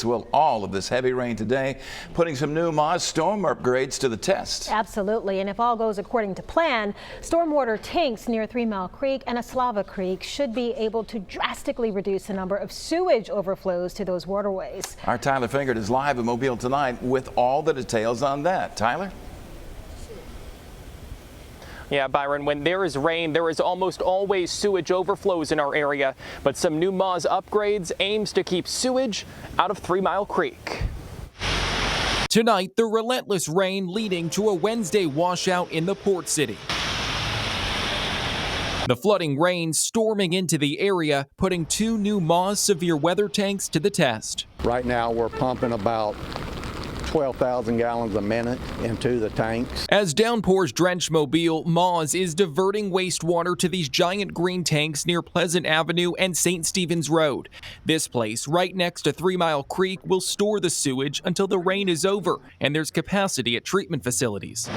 Will all of this heavy rain today putting some new MAWSS storm upgrades to the test. Absolutely, and if all goes according to plan, stormwater tanks near 3 Mile Creek and Aslava Creek should be able to drastically reduce the number of sewage overflows to those waterways. Our Tyler Fingert is live in Mobile tonight with all the details on that. Tyler? Yeah, Byron, when there is rain, there is almost always sewage overflows in our area, but some new MAWSS upgrades aims to keep sewage out of 3 Mile Creek. Tonight, the relentless rain leading to a Wednesday washout in the port city. The flooding rain storming into the area, putting 2 new MAWSS severe weather tanks to the test. Right now, we're pumping about 12,000 gallons a minute into the tanks. As downpours drench Mobile, MAWSS is diverting wastewater to these giant green tanks near Pleasant Avenue and St. Stephen's Road. This place, right next to 3 Mile Creek, will store the sewage until the rain is over and there's capacity at treatment facilities.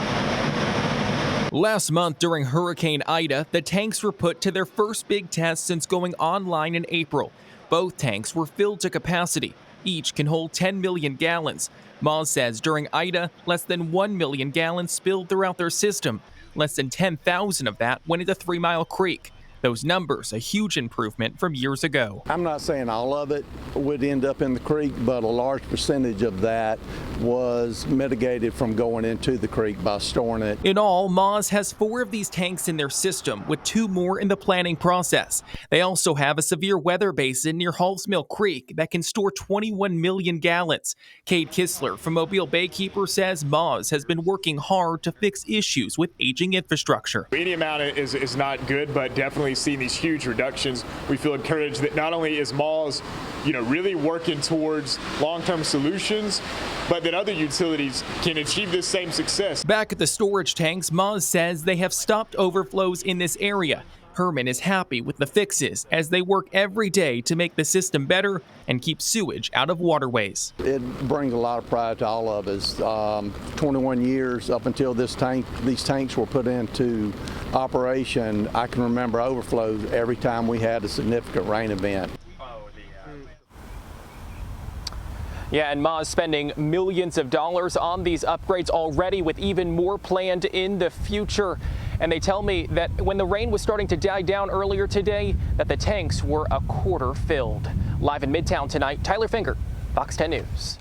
Last month during Hurricane Ida, the tanks were put to their first big test since going online in April. Both tanks were filled to capacity. Each can hold 10 million gallons. MAWSS says during Ida, less than 1 million gallons spilled throughout their system. Less than 10,000 of that went into 3 Mile Creek. Those numbers a huge improvement from years ago. I'm not saying all of it would end up in the creek, but a large percentage of that was mitigated from going into the creek by storing it. In all, MAWSS has 4 of these tanks in their system, with 2 more in the planning process. They also have a severe weather basin near Halls Mill Creek that can store 21 million gallons. Cade Kistler from Mobile Baykeeper says MAWSS has been working hard to fix issues with aging infrastructure. Any amount is not good, but definitely seeing these huge reductions, we feel encouraged that not only is MAWSS, really working towards long-term solutions, but that other utilities can achieve this same success. Back at the storage tanks, MAWSS says they have stopped overflows in this area. Herman is happy with the fixes as they work every day to make the system better and keep sewage out of waterways. It brings a lot of pride to all of us. 21 years up until these tanks were put into operation, I can remember overflows every time we had a significant rain event. Yeah, and MAWSS spending millions of dollars on these upgrades already, with even more planned in the future. And they tell me that when the rain was starting to die down earlier today, that the tanks were a quarter filled. Live in Midtown tonight, Tyler Fingert, Fox 10 News.